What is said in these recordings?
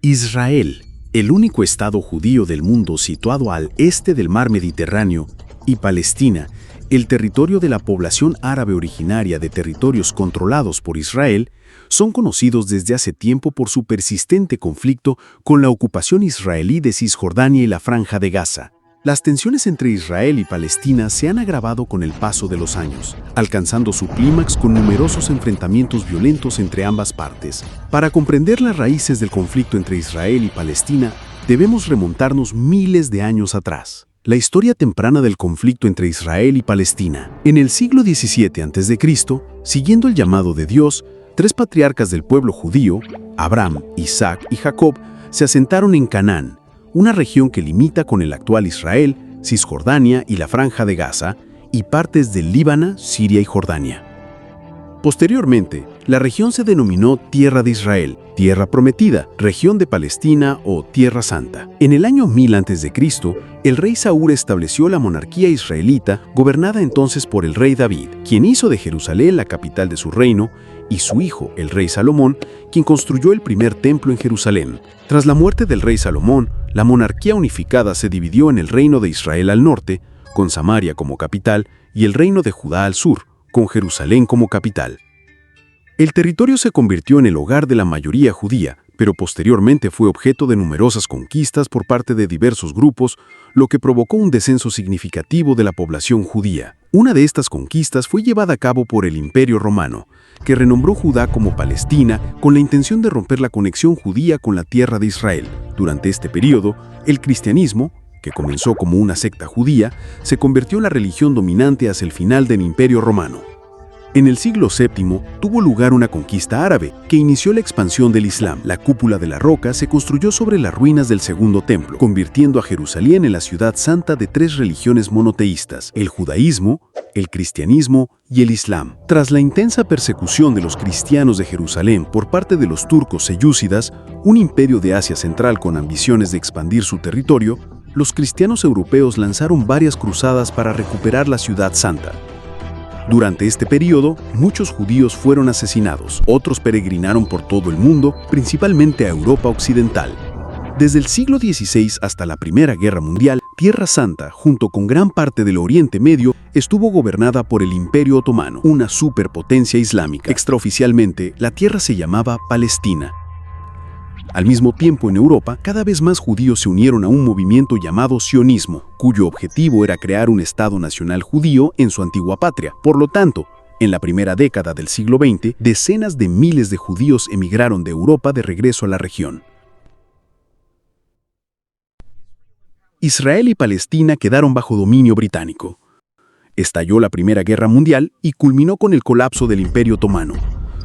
Israel, el único estado judío del mundo situado al este del mar Mediterráneo, y Palestina, el territorio de la población árabe originaria de territorios controlados por Israel, son conocidos desde hace tiempo por su persistente conflicto con la ocupación israelí de Cisjordania y la Franja de Gaza. Las tensiones entre Israel y Palestina se han agravado con el paso de los años, alcanzando su clímax con numerosos enfrentamientos violentos entre ambas partes. Para comprender las raíces del conflicto entre Israel y Palestina, debemos remontarnos miles de años atrás. La historia temprana del conflicto entre Israel y Palestina. En el siglo XVII a.C., siguiendo el llamado de Dios, 3 patriarcas del pueblo judío, Abraham, Isaac y Jacob, se asentaron en Canaán, una región que limita con el actual Israel, Cisjordania y la Franja de Gaza, y partes del Líbano, Siria y Jordania. Posteriormente, la región se denominó Tierra de Israel, Tierra Prometida, Región de Palestina o Tierra Santa. En el año 1000 a.C., el rey Saúl estableció la monarquía israelita, gobernada entonces por el rey David, quien hizo de Jerusalén la capital de su reino, y su hijo, el rey Salomón, quien construyó el primer templo en Jerusalén. Tras la muerte del rey Salomón, la monarquía unificada se dividió en el reino de Israel al norte, con Samaria como capital, y el reino de Judá al sur, con Jerusalén como capital. El territorio se convirtió en el hogar de la mayoría judía, pero posteriormente fue objeto de numerosas conquistas por parte de diversos grupos, lo que provocó un descenso significativo de la población judía. Una de estas conquistas fue llevada a cabo por el Imperio Romano, que renombró Judá como Palestina con la intención de romper la conexión judía con la tierra de Israel. Durante este periodo, el cristianismo, que comenzó como una secta judía, se convirtió en la religión dominante hacia el final del Imperio Romano. En el siglo VII tuvo lugar una conquista árabe que inició la expansión del Islam. La cúpula de la roca se construyó sobre las ruinas del Segundo Templo, convirtiendo a Jerusalén en la ciudad santa de 3 religiones monoteístas: el judaísmo, el cristianismo y el Islam. Tras la intensa persecución de los cristianos de Jerusalén por parte de los turcos selyúcidas, un imperio de Asia Central con ambiciones de expandir su territorio, los cristianos europeos lanzaron varias cruzadas para recuperar la ciudad santa. Durante este periodo, muchos judíos fueron asesinados. Otros peregrinaron por todo el mundo, principalmente a Europa Occidental. Desde el siglo XVI hasta la Primera Guerra Mundial, Tierra Santa, junto con gran parte del Oriente Medio, estuvo gobernada por el Imperio Otomano, una superpotencia islámica. Extraoficialmente, la tierra se llamaba Palestina. Al mismo tiempo, en Europa, cada vez más judíos se unieron a un movimiento llamado sionismo, cuyo objetivo era crear un Estado nacional judío en su antigua patria. Por lo tanto, en la primera década del siglo XX, decenas de miles de judíos emigraron de Europa de regreso a la región. Israel y Palestina quedaron bajo dominio británico. Estalló la Primera Guerra Mundial y culminó con el colapso del Imperio Otomano.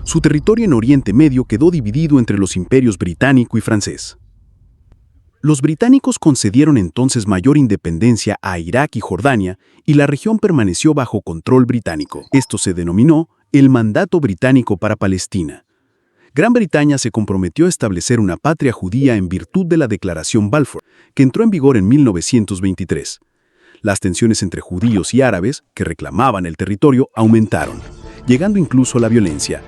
Su territorio en Oriente Medio quedó dividido entre los imperios británico y francés. Los británicos concedieron entonces mayor independencia a Irak y Jordania, y la región permaneció bajo control británico. Esto se denominó el Mandato Británico para Palestina. Gran Bretaña se comprometió a establecer una patria judía en virtud de la Declaración Balfour, que entró en vigor en 1923. Las tensiones entre judíos y árabes, que reclamaban el territorio, aumentaron, llegando incluso a la violencia.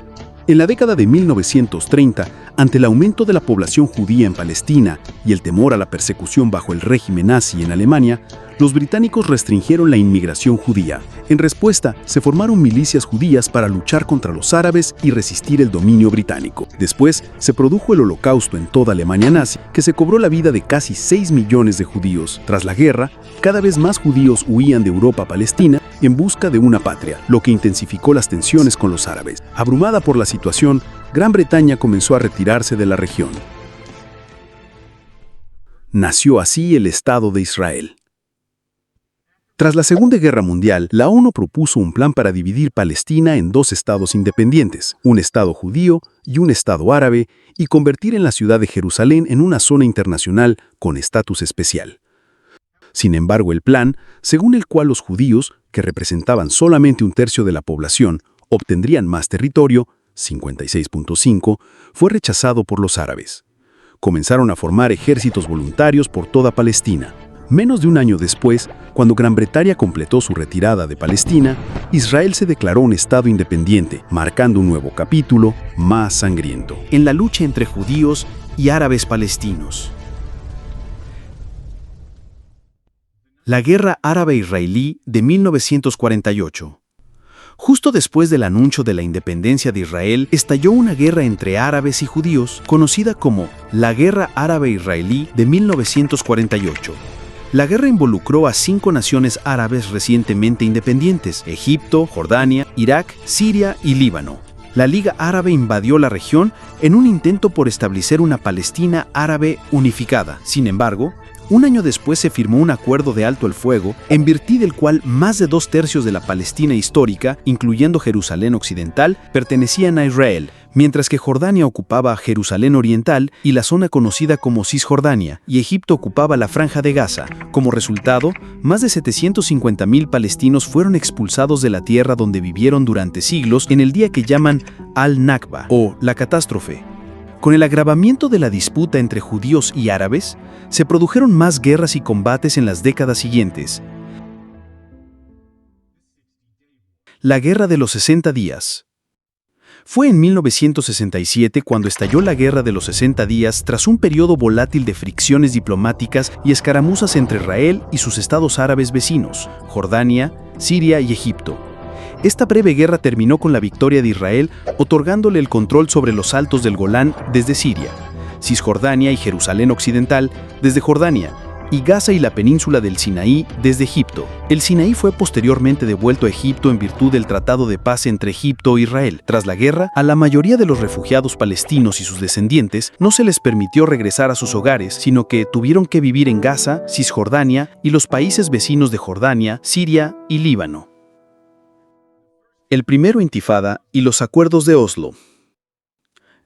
En la década de 1930, ante el aumento de la población judía en Palestina y el temor a la persecución bajo el régimen nazi en Alemania, los británicos restringieron la inmigración judía. En respuesta, se formaron milicias judías para luchar contra los árabes y resistir el dominio británico. Después, se produjo el Holocausto en toda Alemania nazi, que se cobró la vida de casi 6 millones de judíos. Tras la guerra, cada vez más judíos huían de Europa a Palestina en busca de una patria, lo que intensificó las tensiones con los árabes. Abrumada por la situación, Gran Bretaña comenzó a retirarse de la región. Nació así el Estado de Israel. Tras la Segunda Guerra Mundial, la ONU propuso un plan para dividir Palestina en 2 estados independientes, un estado judío y un estado árabe, y convertir en la ciudad de Jerusalén en una zona internacional con estatus especial. Sin embargo, el plan, según el cual los judíos, que representaban solamente 1/3 de la población, obtendrían más territorio, 56.5, fue rechazado por los árabes. Comenzaron a formar ejércitos voluntarios por toda Palestina. Menos de un año después, cuando Gran Bretaña completó su retirada de Palestina, Israel se declaró un estado independiente, marcando un nuevo capítulo más sangriento. En la lucha entre judíos, y árabes palestinos. La Guerra Árabe-Israelí de 1948. Justo después del anuncio de la independencia de Israel, estalló una guerra entre árabes y judíos, conocida como la Guerra Árabe-Israelí de 1948. La guerra involucró a 5 naciones árabes recientemente independientes: Egipto, Jordania, Irak, Siria y Líbano. La Liga Árabe invadió la región en un intento por establecer una Palestina árabe unificada. Sin embargo, un año después se firmó un acuerdo de alto el fuego, en virtud del cual más de 2/3 de la Palestina histórica, incluyendo Jerusalén Occidental, pertenecían a Israel, mientras que Jordania ocupaba Jerusalén Oriental y la zona conocida como Cisjordania, y Egipto ocupaba la Franja de Gaza. Como resultado, más de 750.000 palestinos fueron expulsados de la tierra donde vivieron durante siglos en el día que llaman Al-Nakba, o la catástrofe. Con el agravamiento de la disputa entre judíos y árabes, se produjeron más guerras y combates en las décadas siguientes. La Guerra de los 60 días. Fue en 1967 cuando estalló la Guerra de los 60 días tras un periodo volátil de fricciones diplomáticas y escaramuzas entre Israel y sus estados árabes vecinos, Jordania, Siria y Egipto. Esta breve guerra terminó con la victoria de Israel, otorgándole el control sobre los altos del Golán desde Siria, Cisjordania y Jerusalén Occidental desde Jordania, y Gaza y la península del Sinaí desde Egipto. El Sinaí fue posteriormente devuelto a Egipto en virtud del Tratado de Paz entre Egipto e Israel. Tras la guerra, a la mayoría de los refugiados palestinos y sus descendientes no se les permitió regresar a sus hogares, sino que tuvieron que vivir en Gaza, Cisjordania y los países vecinos de Jordania, Siria y Líbano. El primero Intifada y los acuerdos de Oslo.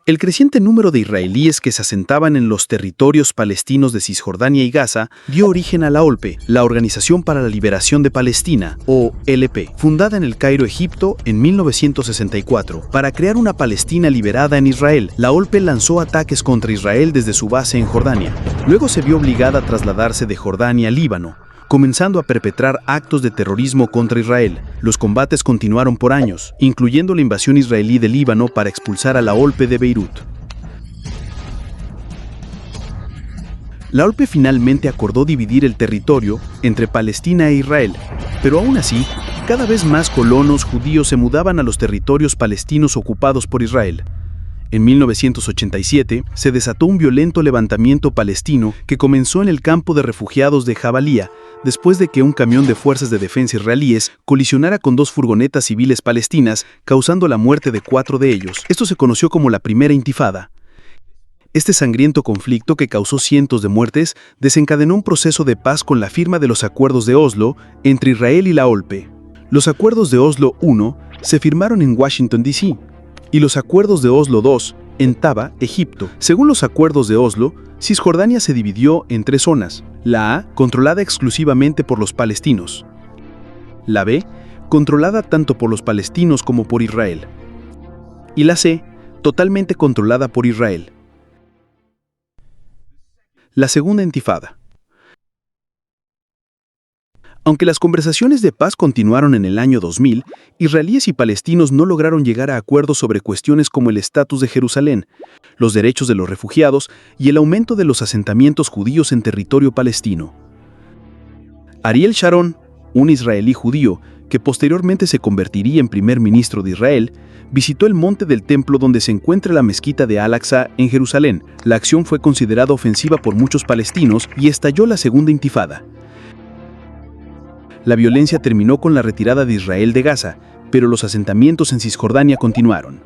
El creciente número de israelíes que se asentaban en los territorios palestinos de Cisjordania y Gaza dio origen a la OLP, la Organización para la Liberación de Palestina, o LP, fundada en El Cairo, Egipto, en 1964, para crear una Palestina liberada en Israel. La OLP lanzó ataques contra Israel desde su base en Jordania. Luego se vio obligada a trasladarse de Jordania a Líbano, comenzando a perpetrar actos de terrorismo contra Israel. Los combates continuaron por años, incluyendo la invasión israelí de Líbano para expulsar a la OLP de Beirut. La OLP finalmente acordó dividir el territorio entre Palestina e Israel, pero aún así, cada vez más colonos judíos se mudaban a los territorios palestinos ocupados por Israel. En 1987 se desató un violento levantamiento palestino que comenzó en el campo de refugiados de Jabalía, después de que un camión de fuerzas de defensa israelíes colisionara con 2 furgonetas civiles palestinas, causando la muerte de 4 de ellos. Esto se conoció como la Primera Intifada. Este sangriento conflicto, que causó cientos de muertes, desencadenó un proceso de paz con la firma de los Acuerdos de Oslo entre Israel y la OLP. Los Acuerdos de Oslo I se firmaron en Washington, D.C., y los Acuerdos de Oslo II en Taba, Egipto. Según los Acuerdos de Oslo, Cisjordania se dividió en 3 zonas: la A, controlada exclusivamente por los palestinos; la B, controlada tanto por los palestinos como por Israel; y la C, totalmente controlada por Israel. La Segunda Intifada. Aunque las conversaciones de paz continuaron en el año 2000, israelíes y palestinos no lograron llegar a acuerdos sobre cuestiones como el estatus de Jerusalén, los derechos de los refugiados y el aumento de los asentamientos judíos en territorio palestino. Ariel Sharon, un israelí judío que posteriormente se convertiría en primer ministro de Israel, visitó el monte del templo donde se encuentra la mezquita de Al-Aqsa en Jerusalén. La acción fue considerada ofensiva por muchos palestinos y estalló la Segunda Intifada. La violencia terminó con la retirada de Israel de Gaza, pero los asentamientos en Cisjordania continuaron.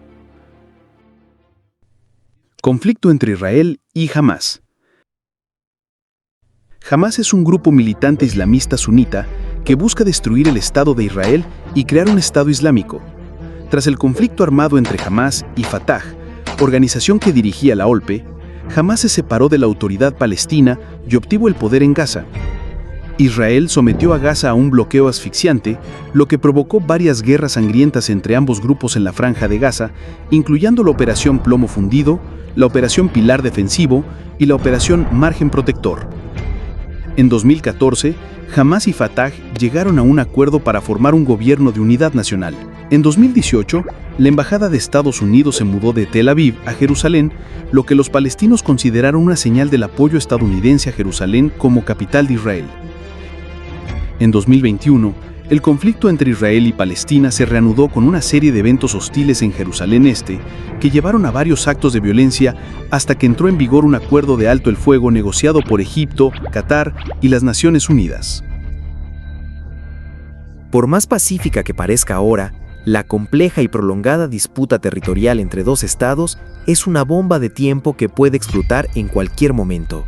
Conflicto entre Israel y Hamás. Hamás es un grupo militante islamista sunita que busca destruir el Estado de Israel y crear un Estado islámico. Tras el conflicto armado entre Hamás y Fatah, organización que dirigía la OLP, Hamás se separó de la autoridad palestina y obtuvo el poder en Gaza. Israel sometió a Gaza a un bloqueo asfixiante, lo que provocó varias guerras sangrientas entre ambos grupos en la Franja de Gaza, incluyendo la Operación Plomo Fundido, la Operación Pilar Defensivo y la Operación Margen Protector. En 2014, Hamás y Fatah llegaron a un acuerdo para formar un gobierno de unidad nacional. En 2018, la Embajada de Estados Unidos se mudó de Tel Aviv a Jerusalén, lo que los palestinos consideraron una señal del apoyo estadounidense a Jerusalén como capital de Israel. En 2021, el conflicto entre Israel y Palestina se reanudó con una serie de eventos hostiles en Jerusalén Este que llevaron a varios actos de violencia hasta que entró en vigor un acuerdo de alto el fuego negociado por Egipto, Qatar y las Naciones Unidas. Por más pacífica que parezca ahora, la compleja y prolongada disputa territorial entre dos estados es una bomba de tiempo que puede explotar en cualquier momento.